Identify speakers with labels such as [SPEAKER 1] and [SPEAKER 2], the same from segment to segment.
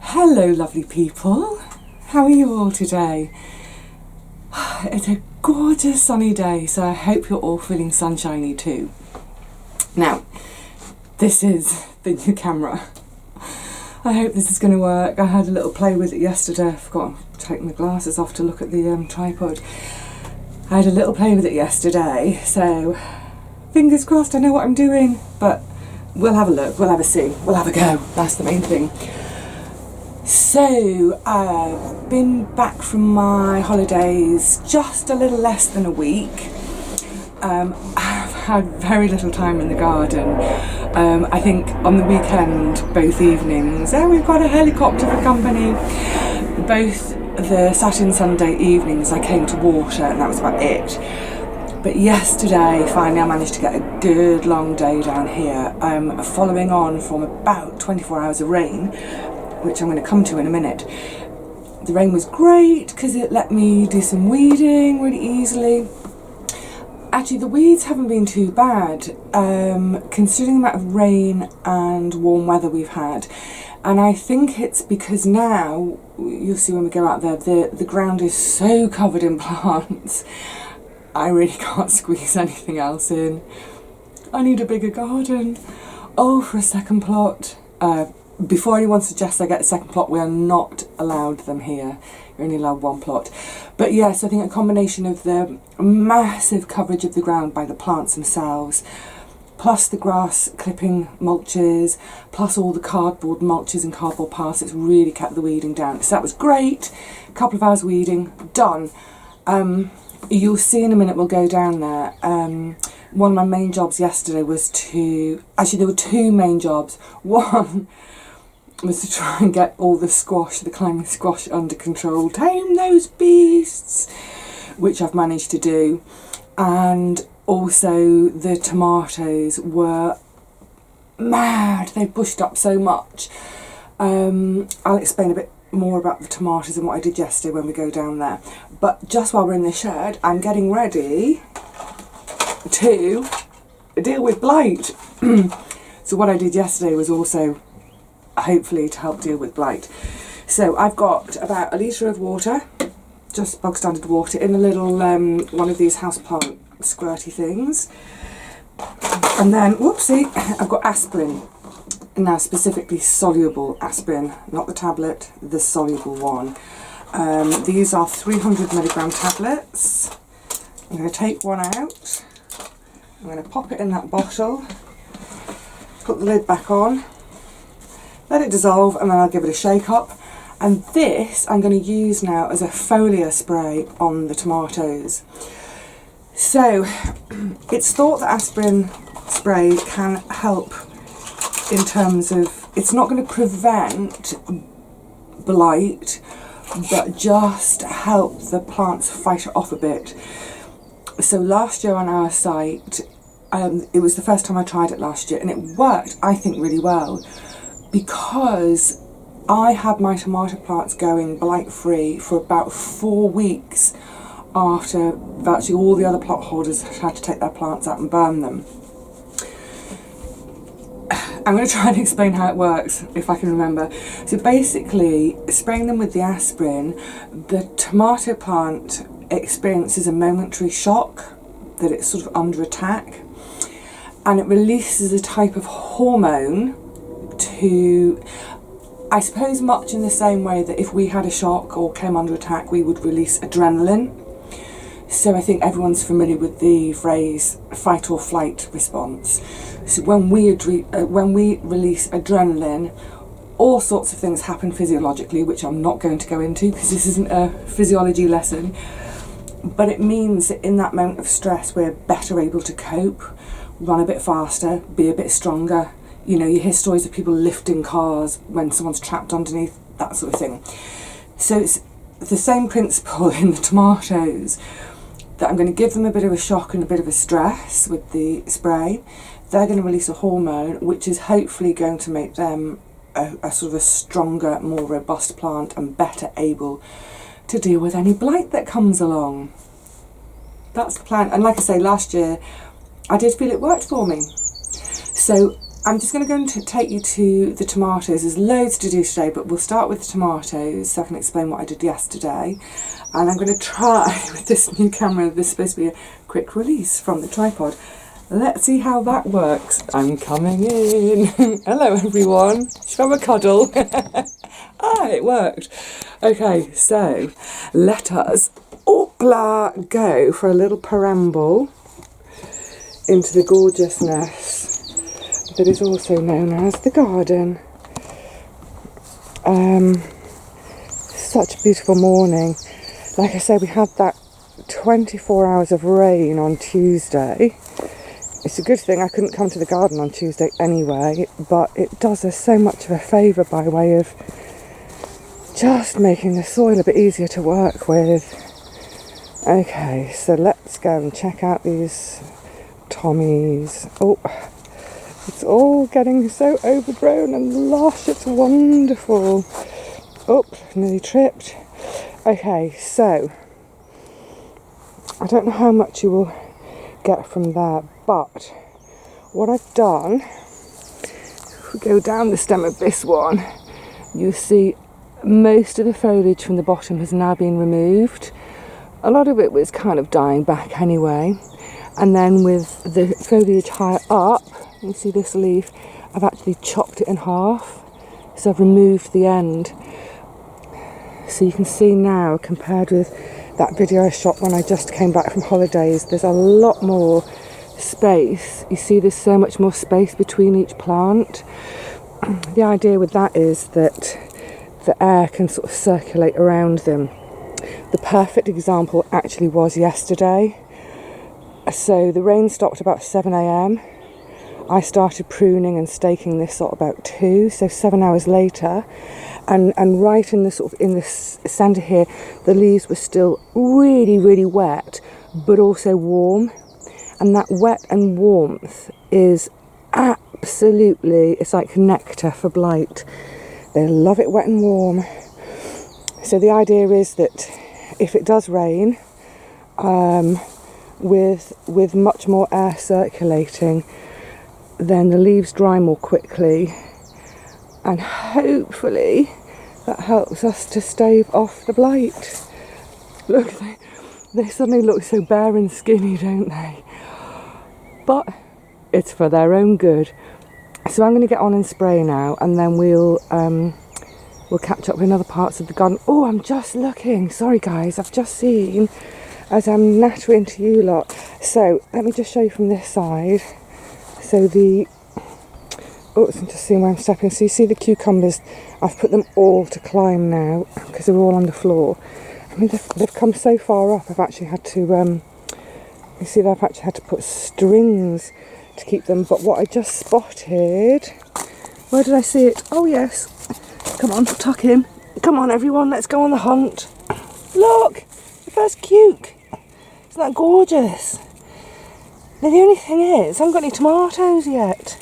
[SPEAKER 1] Hello lovely people, how are you all today? It's a gorgeous sunny day, so I hope you're all feeling sunshiny too. Now, this is the new camera. I hope this is going to work. I had a little play with it yesterday. I forgot to take my glasses off to look at the tripod. I had a little play with it yesterday, so fingers crossed I know what I'm doing, but we'll have a look, we'll have a see, we'll have a go. That's the main thing. So, I've been back from my holidays just a little less than a week. I've had very little time in the garden. I think on the weekend, both evenings, we've got a helicopter for company. Both the Saturday and Sunday evenings I came to water, and that was about it. But yesterday, finally I managed to get a good long day down here, following on from about 24 hours of rain, which I'm going to come to in a minute. The rain was great because it let me do some weeding really easily. Actually, the weeds haven't been too bad, considering the amount of rain and warm weather we've had. And I think it's because now, you'll see when we go out there, the ground is so covered in plants. I really can't squeeze anything else in. I need a bigger garden. Oh, for a second plot. Before anyone suggests I get a second plot, we are not allowed them here. You're only allowed one plot. But yes, I think a combination of the massive coverage of the ground by the plants themselves, plus the grass clipping mulches, plus all the cardboard mulches and cardboard paths, it's really kept the weeding down. So that was great. A couple of hours weeding, done. You'll see in a minute, we'll go down there. One of my main jobs yesterday was actually there were two main jobs. One was to try and get all the climbing squash under control, tame those beasts, which I've managed to do. And also the tomatoes were mad, they bushed up so much. I'll explain a bit more about the tomatoes and what I did yesterday when we go down there. But just while we're in the shed, I'm getting ready to deal with blight. So what I did yesterday was also hopefully to help deal with blight. So I've got about a litre of water, just bog standard water, in a little one of these houseplant squirty things. And then, whoopsie, I've got aspirin. Now, specifically soluble aspirin, not the tablet, the soluble one. These are 300 milligram tablets. I'm going to take one out. I'm going to pop it in that bottle, put the lid back on, let it dissolve, and then I'll give it a shake up. And this I'm going to use now as a foliar spray on the tomatoes. So it's thought that aspirin spray can help in terms of, it's not going to prevent blight, but just help the plants fight it off a bit. So last year on our site, it was the first time I tried it last year, and it worked, I think, really well, because I had my tomato plants going blight free for about 4 weeks after virtually all the other plot holders had to take their plants out and burn them. I'm going to try and explain how it works, if I can remember. So basically, spraying them with the aspirin, the tomato plant experiences a momentary shock that it's sort of under attack, and it releases a type of hormone to, I suppose, much in the same way that if we had a shock or came under attack, we would release adrenaline. So I think everyone's familiar with the phrase fight or flight response. So when we release adrenaline, all sorts of things happen physiologically, which I'm not going to go into because this isn't a physiology lesson. But it means that in that moment of stress, we're better able to cope, run a bit faster, be a bit stronger. You know, you hear stories of people lifting cars when someone's trapped underneath, that sort of thing. So it's the same principle in the tomatoes, that I'm going to give them a bit of a shock and a bit of a stress with the spray. They're going to release a hormone which is hopefully going to make them a sort of a stronger, more robust plant and better able to deal with any blight that comes along. That's the plan. And like I say, last year I did feel it worked for me. So I'm just going to go and take you to the tomatoes. There's loads to do today, but we'll start with the tomatoes so I can explain what I did yesterday. And I'm going to try with this new camera. This is supposed to be a quick release from the tripod. Let's see how that works. I'm coming in. Hello everyone. Shall we have a cuddle? It worked. Okay, so let us go for a little perambule into the gorgeousness that is also known as the garden. Such a beautiful morning. Like I said, we had that 24 hours of rain on Tuesday. It's a good thing I couldn't come to the garden on Tuesday anyway, but it does us so much of a favour by way of just making the soil a bit easier to work with. Okay, so let's go and check out these Tommies. Oh, it's all getting so overgrown and lush, it's wonderful. Oh, nearly tripped. Okay, so I don't know how much you will get from there, but what I've done, if we go down the stem of this one, you'll see most of the foliage from the bottom has now been removed. A lot of it was kind of dying back anyway, and then with the foliage higher up, you see this leaf, I've actually chopped it in half, so I've removed the end. So you can see now, compared with that video I shot when I just came back from holidays, there's a lot more space. You see there's so much more space between each plant. The idea with that is that the air can sort of circulate around them. The perfect example actually was yesterday. So the rain stopped about 7 a.m. I started pruning and staking this at about 2, so 7 hours later. And right in the sort of in the centre here, the leaves were still really, really wet, but also warm. And that wet and warmth is absolutely, it's like nectar for blight. They love it wet and warm. So the idea is that if it does rain, with much more air circulating, then the leaves dry more quickly, and hopefully that helps us to stave off the blight. Look, they suddenly look so bare and skinny, don't they? But it's for their own good. So I'm going to get on and spray now, and then we'll catch up with other parts of the garden. Oh, I'm just looking. Sorry guys, I've just seen, as I'm nattering to you lot. So let me just show you from this side. So I'm just seeing where I'm stepping. So you see the cucumbers, I've put them all to climb now because they're all on the floor. I mean, they've come so far up, I've actually had to, you see, I've actually had to put strings to keep them. But what I just spotted, where did I see it? Oh yes, come on, tuck in. Come on everyone, let's go on the hunt. Look, the first cuke. Isn't that gorgeous? Now the only thing is, I haven't got any tomatoes yet.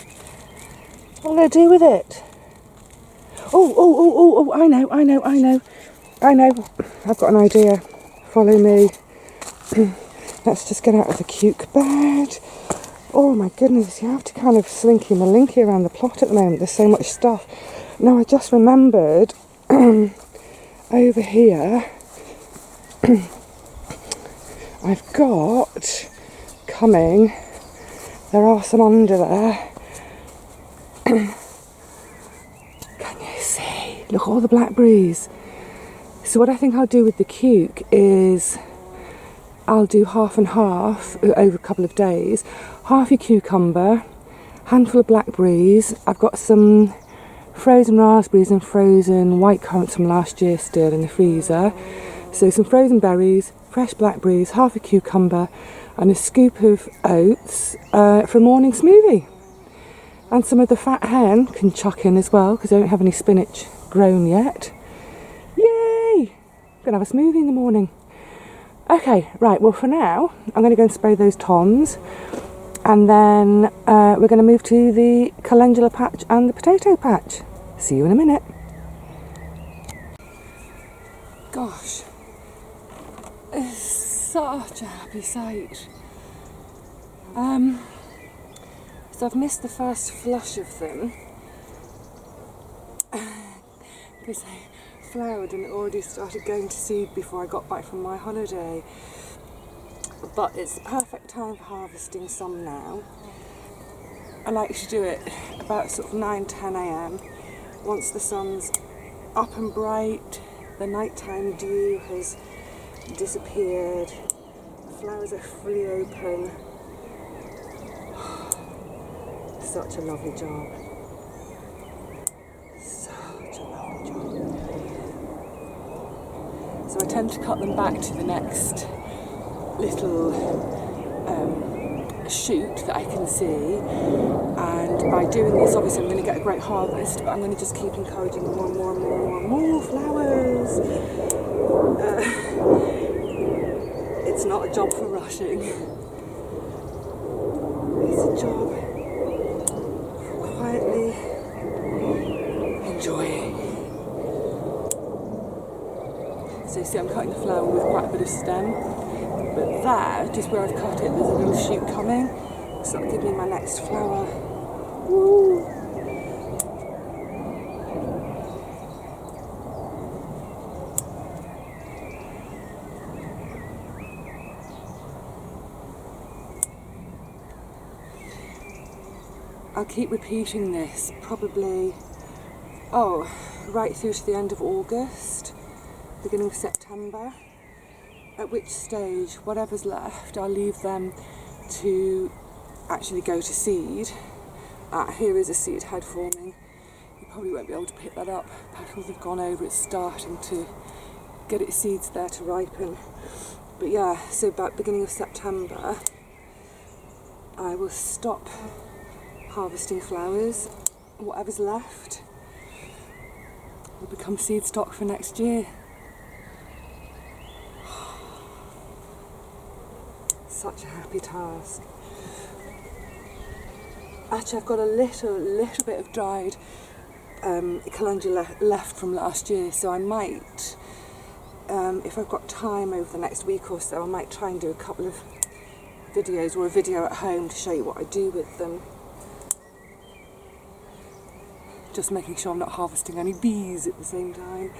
[SPEAKER 1] What am I going to do with it? Oh, I know. I've got an idea. Follow me. Let's just get out of the cuke bed. Oh my goodness, you have to kind of slinky malinky around the plot at the moment. There's so much stuff. Now I just remembered over here I've got coming, there are some under there. Can you see? Look, all the blackberries. So what I think I'll do with the cuke is I'll do half and half over a couple of days. Half your cucumber, handful of blackberries. I've got some frozen raspberries and frozen white currants from last year still in the freezer. So some frozen berries, fresh blackberries, half a cucumber and a scoop of oats for a morning smoothie. And some of the fat hen can chuck in as well because I don't have any spinach grown yet. Yay! I'm going to have a smoothie in the morning. Okay, right, well for now I'm going to go and spray those toms, and then we're going to move to the calendula patch and the potato patch. See you in a minute. Gosh, it's such a happy sight. So I've missed the first flush of them because they flowered and already started going to seed before I got back from my holiday. But it's the perfect time for harvesting some now. I like to do it about sort of 9-10 a.m. once the sun's up and bright, the nighttime dew has disappeared, the flowers are fully open. Such a lovely job. Such a lovely job. So I tend to cut them back to the next little shoot that I can see, and by doing this obviously I'm going to get a great harvest, but I'm going to just keep encouraging more and more and more and more and more flowers. It's not a job for rushing, it's a job for quietly enjoying. So you see I'm cutting the flower with quite a bit of stem, but there, just where I've cut it, there's a little shoot coming, so that'll give me my next flower. Woo! I'll keep repeating this, probably, right through to the end of August, beginning of September. At which stage, whatever's left, I'll leave them to actually go to seed. Here is a seed head forming. You probably won't be able to pick that up. Petals have gone over, it's starting to get its seeds there to ripen. But yeah, so about beginning of September, I will stop harvesting flowers. Whatever's left will become seed stock for next year. Such a happy task. Actually, I've got a little bit of dried calendula left from last year, so I might, if I've got time over the next week or so, I might try and do a couple of videos or a video at home to show you what I do with them. Just making sure I'm not harvesting any bees at the same time.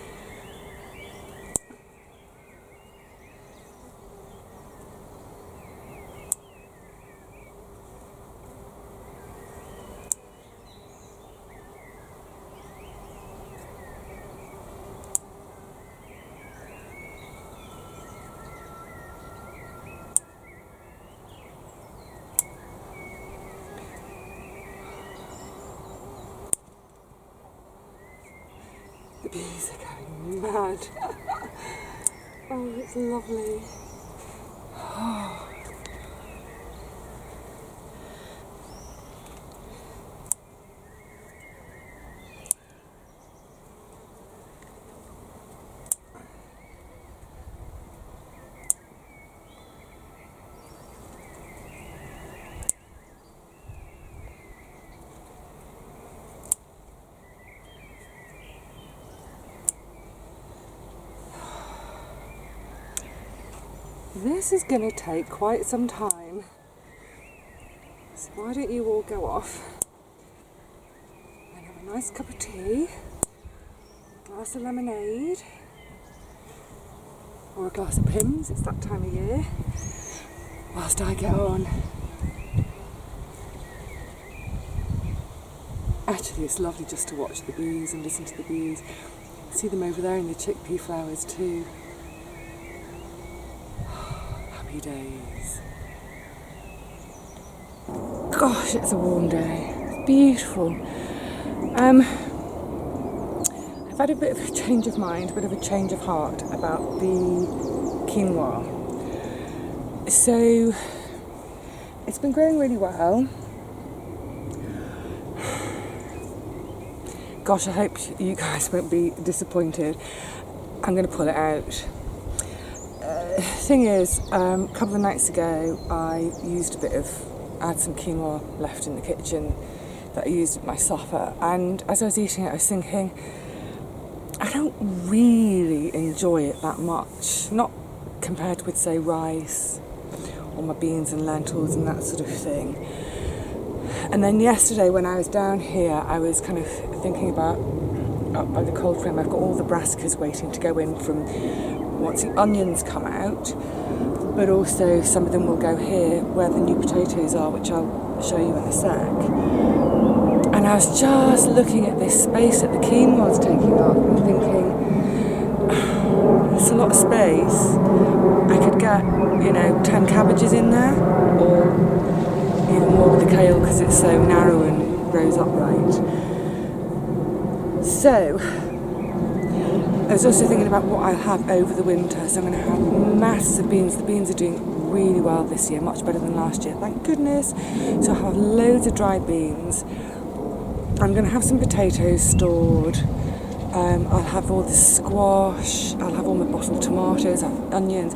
[SPEAKER 1] The bees are going mad. Oh, it's lovely. Oh. This is going to take quite some time, so why don't you all go off and have a nice cup of tea, a glass of lemonade, or a glass of Pimm's, it's that time of year, whilst I get on. Actually, it's lovely just to watch the bees and listen to the bees. See them over there in the chickpea flowers too. Happy days. Gosh, it's a warm day. It's beautiful. I've had a bit of a change of mind, a bit of a change of heart about the quinoa. So it's been growing really well. Gosh, I hope you guys won't be disappointed. I'm going to pull it out. Thing is, a couple of nights ago I had some quinoa left in the kitchen that I used at my supper, and as I was eating it I was thinking, I don't really enjoy it that much, not compared with say rice or my beans and lentils and that sort of thing. And then yesterday when I was down here, I was kind of thinking about, up by the cold frame, I've got all the brassicas waiting to go in from once the onions come out, but also some of them will go here where the new potatoes are, which I'll show you in a sec. And I was just looking at this space that the quinoa's taking up and thinking, it's a lot of space. I could get, 10 cabbages in there, or even more with the kale because it's so narrow and grows upright. So, I was also thinking about what I'll have over the winter. So I'm going to have masses of beans. The beans are doing really well this year, much better than last year, thank goodness. So I'll have loads of dried beans. I'm going to have some potatoes stored. I'll have all the squash. I'll have all my bottled tomatoes. I'll have onions.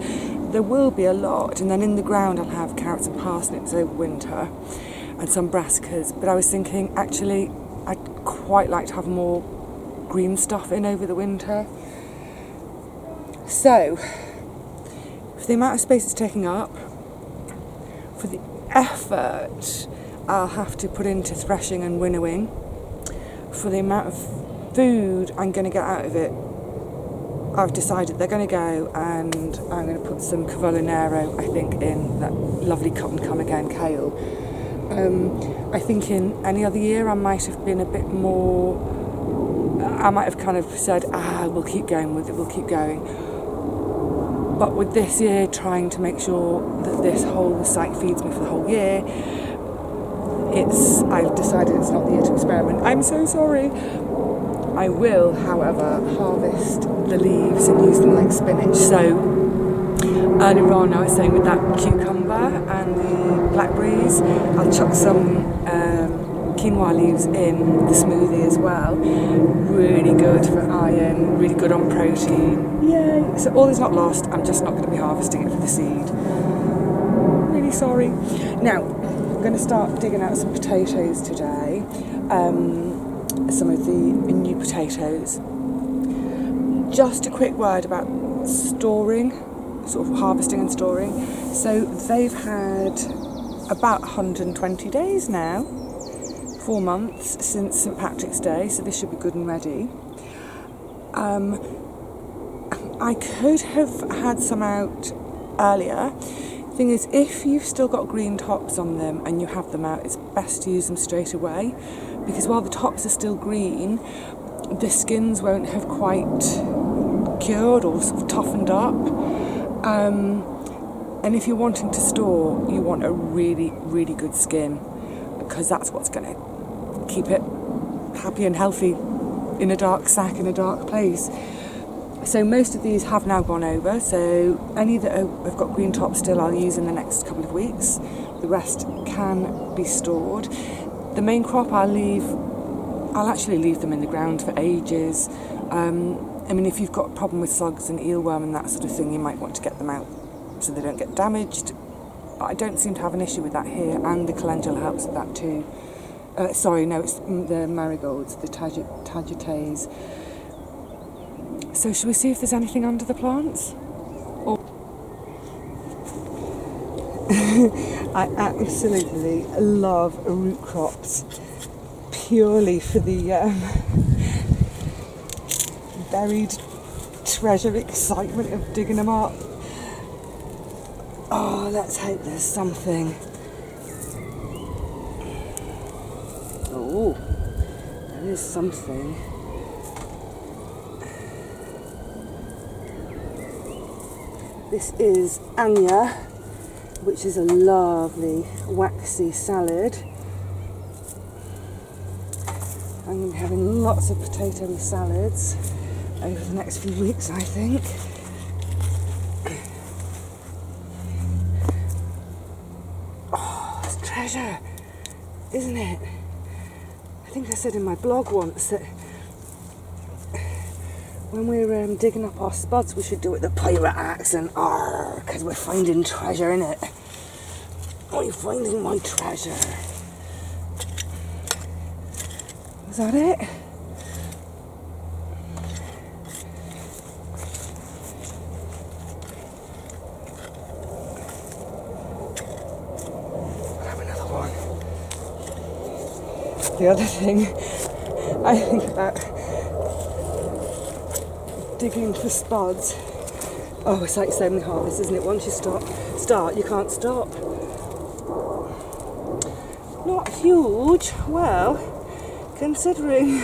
[SPEAKER 1] There will be a lot. And then in the ground I'll have carrots and parsnips over winter and some brassicas. But I was thinking, actually, I'd quite like to have more green stuff in over the winter. So, for the amount of space it's taking up, for the effort I'll have to put into threshing and winnowing, for the amount of food I'm going to get out of it, I've decided they're going to go, and I'm going to put some Calendula Harvest, I think, in that lovely cut and come again kale. I think in any other year I might have been a bit more, I might have kind of said, we'll keep going with it, we'll keep going. But with this year, trying to make sure that this whole site feeds me for the whole year, I've decided it's not the year to experiment. I'm so sorry. I will, however, harvest the leaves and use them like spinach. So earlier on I was saying with that cucumber and the blackberries, I'll chuck some quinoa leaves in the smoothie as well. Really good for iron, really good on protein. Yay! So all is not lost, I'm just not going to be harvesting it for the seed. Really sorry. Now, I'm going to start digging out some potatoes today. Some of the new potatoes. Just a quick word about storing, sort of harvesting and storing. So they've had about 120 days now, 4 months since St. Patrick's Day, so this should be good and ready. I could have had some out earlier. Thing is, if you've still got green tops on them and you have them out, it's best to use them straight away, because while the tops are still green, the skins won't have quite cured or sort of toughened up. And if you're wanting to store, you want a really, really good skin, because that's what's going to keep it happy and healthy in a dark sack in a dark place. So most of these have now gone over, so any that have got green tops still I'll use in the next couple of weeks. The rest can be stored. The main crop I'll actually leave them in the ground for ages. I mean, if you've got a problem with slugs and eelworm and that sort of thing, you might want to get them out so they don't get damaged. But I don't seem to have an issue with that here, and the calendula helps with that too. It's the marigolds, the tagetes. So shall we see if there's anything under the plants? Or I absolutely love root crops, purely for the buried treasure excitement of digging them up. Oh, let's hope there's something. Oh, there is something. This is Anya, which is a lovely waxy salad. I'm going to be having lots of potato salads over the next few weeks, I think. Oh, it's treasure, isn't it? I think I said in my blog once that when we're digging up our spuds, we should do it with the pirate accent, because we're finding treasure in it. I'm finding my treasure. Was that it? I'll have another one. the other thing I think about digging for spuds. Oh, it's like so many harvests, isn't it? Once you start, you can't stop. Not huge. Well, considering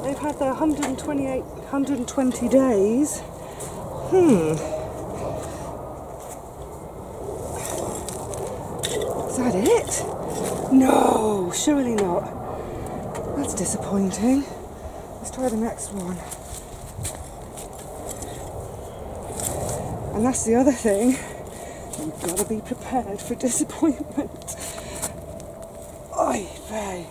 [SPEAKER 1] they've had their 120 days. Is that it? No, surely not. That's disappointing. Let's try the next one. And that's the other thing. You've got to be prepared for disappointment. Oy vey.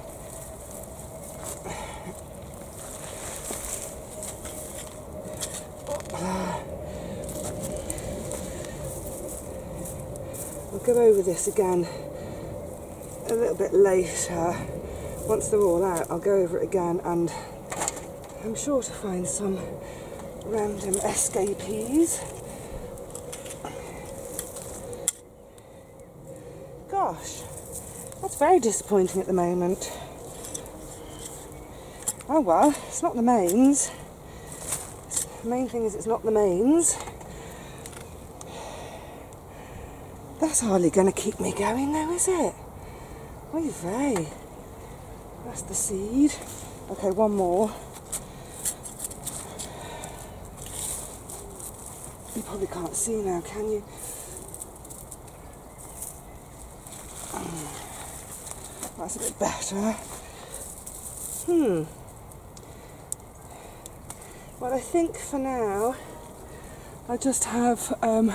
[SPEAKER 1] We'll go over this again a little bit later. Once they're all out, I'll go over it again, and I'm sure to find some random escapees. Gosh, that's very disappointing at the moment. Oh well, it's not the mains. The main thing is it's not the mains. That's hardly going to keep me going though, is it? Oy vey. That's the seed. Okay, one more. You probably can't see now, can you? That's a bit better. Well, I think for now I'll just have I'll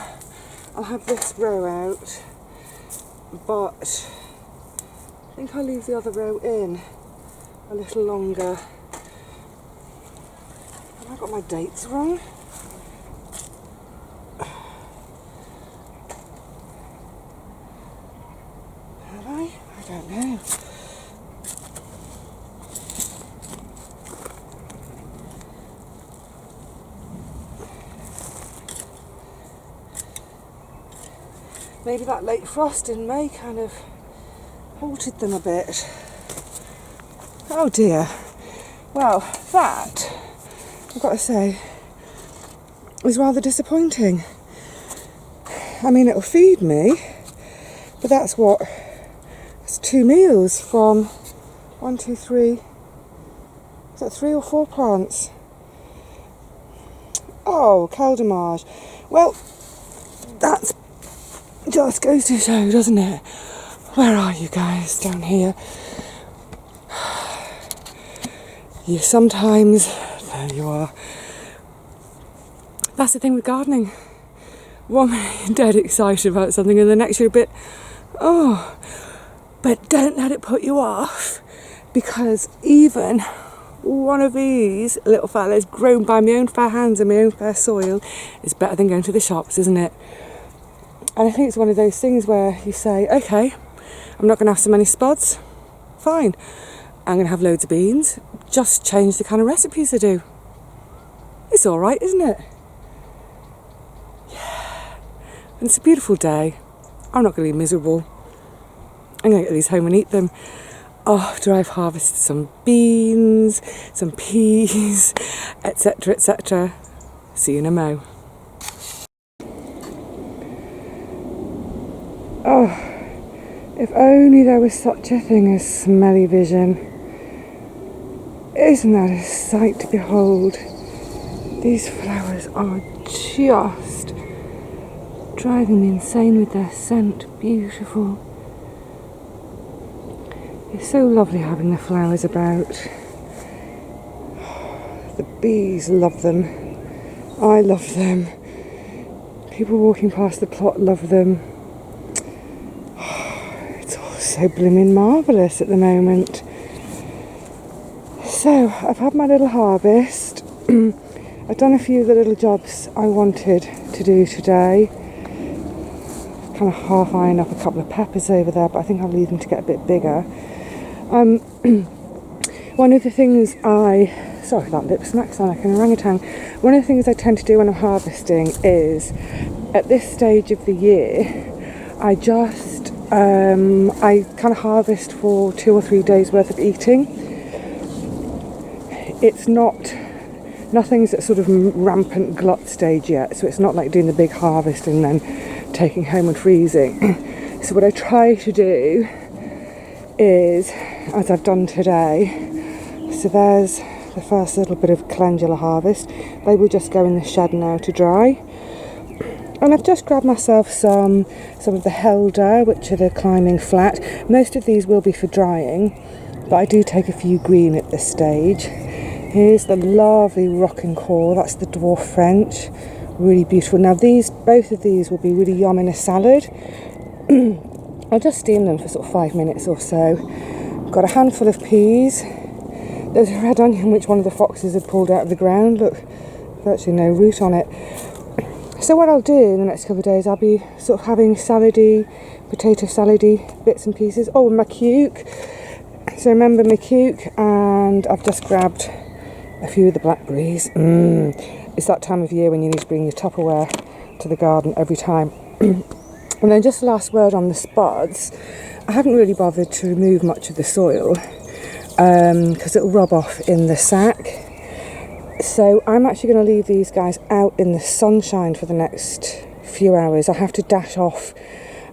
[SPEAKER 1] have this row out, but I think I'll leave the other row in a little longer. Have I got my dates wrong? Have I? I don't know. Maybe that late frost in May kind of halted them a bit. Oh dear. Well, that, I've got to say, is rather disappointing. I mean, it'll feed me, but that's what, it's 2 meals from 1, 2, 3, is that 3 or 4 plants? Oh, Calendula. Well, that's just goes to show, doesn't it? Where are you guys down here? You sometimes, there you are. That's the thing with gardening. One minute you're dead excited about something, and the next you're a bit, oh. But don't let it put you off, because even one of these little fellas grown by my own fair hands and my own fair soil is better than going to the shops, isn't it? And I think it's one of those things where you say, okay, I'm not going to have so many spuds, fine. I'm going to have loads of beans, just change the kind of recipes I do. It's all right, isn't it? Yeah. And it's a beautiful day. I'm not going to be miserable. I'm going to get these home and eat them. After I've harvested some beans, some peas, etc., etc. See you in a mo. Oh, if only there was such a thing as smelly vision. Isn't that a sight to behold? These flowers are just driving me insane with their scent. Beautiful. It's so lovely having the flowers about. The bees love them. I love them. People walking past the plot love them. It's all so blooming marvellous at the moment. So, I've had my little harvest. I've done a few of the little jobs I wanted to do today. Kind of half eyeing up a couple of peppers over there, but I think I'll leave them to get a bit bigger. One of the things sorry, that lip smacks sound like an orangutan. One of the things I tend to do when I'm harvesting is, at this stage of the year, I just I kind of harvest for 2 or 3 days worth of eating. It's nothing's at sort of rampant glut stage yet, so it's not like doing the big harvest and then taking home and freezing. So what I try to do is, as I've done today, so there's the first little bit of Calendula Harvest. They will just go in the shed now to dry. And I've just grabbed myself some of the Helder, which are the climbing flat. Most of these will be for drying, but I do take a few green at this stage. Here's the lovely Rocking Core, that's the Dwarf French, really beautiful. Now both of these will be really yum in a salad. I'll just steam them for sort of 5 minutes or so. Got a handful of peas. There's a red onion which one of the foxes had pulled out of the ground. Look, there's actually no root on it. So what I'll do in the next couple of days, I'll be sort of having salady, potato salady bits and pieces. Oh, and my cuke. So remember my cuke, and I've just grabbed a few of the blackberries. It's that time of year when you need to bring your Tupperware to the garden every time. And then just the last word on the spuds. I haven't really bothered to remove much of the soil because it'll rub off in the sack. So I'm actually going to leave these guys out in the sunshine for the next few hours. I have to dash off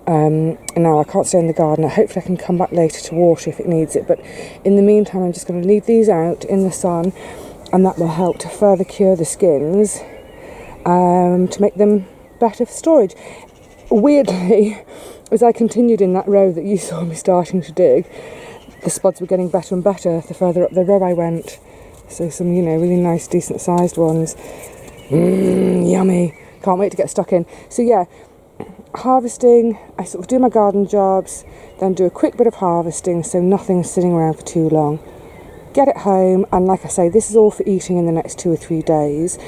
[SPEAKER 1] now. I can't stay in the garden. Hopefully I can come back later to water if it needs it, but in the meantime I'm just going to leave these out in the sun, and that will help to further cure the skins to make them better for storage. Weirdly, as I continued in that row that you saw me starting to dig, the spuds were getting better and better the further up the row I went. So some, really nice, decent sized ones. Yummy. Can't wait to get stuck in. So yeah, harvesting, I sort of do my garden jobs, then do a quick bit of harvesting so nothing's sitting around for too long. Get it home, and like I say, this is all for eating in the next 2 or 3 days.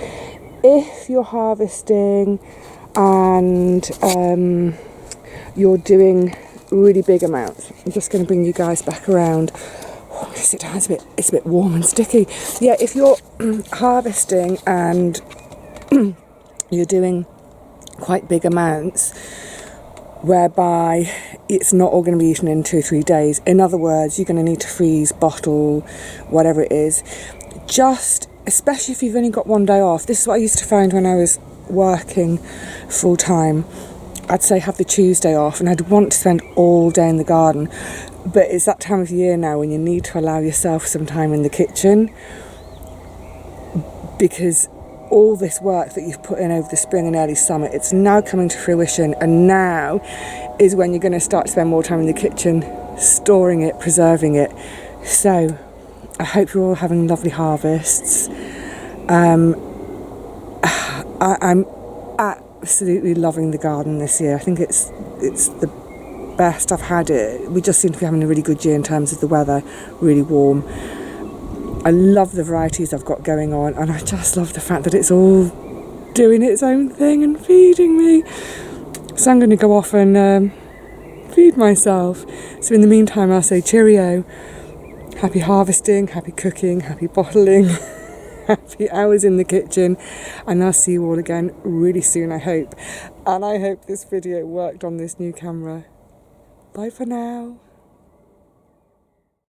[SPEAKER 1] If you're harvesting and you're doing really big amounts, I'm just going to bring you guys back around. I'm going to sit down, it's a bit warm and sticky. Yeah, if you're harvesting and you're doing quite big amounts, whereby it's not all going to be eaten in 2 or 3 days, in other words, you're going to need to freeze, bottle, whatever it is, just, especially if you've only got 1 day off. This is what I used to find when I was working full time. I'd say have the Tuesday off, and I'd want to spend all day in the garden. But it's that time of year now when you need to allow yourself some time in the kitchen, because all this work that you've put in over the spring and early summer, it's now coming to fruition, and now is when you're going to start to spend more time in the kitchen, storing it, preserving it. So I hope you're all having lovely harvests. I'm absolutely loving the garden this year. I think it's the best I've had it. We just seem to be having a really good year in terms of the weather, really warm. I love the varieties I've got going on, and I just love the fact that it's all doing its own thing and feeding me. So I'm going to go off and feed myself. So in the meantime, I'll say cheerio, happy harvesting, happy cooking, happy bottling, happy hours in the kitchen, and I'll see you all again really soon, I hope. And I hope this video worked on this new camera. Bye for now.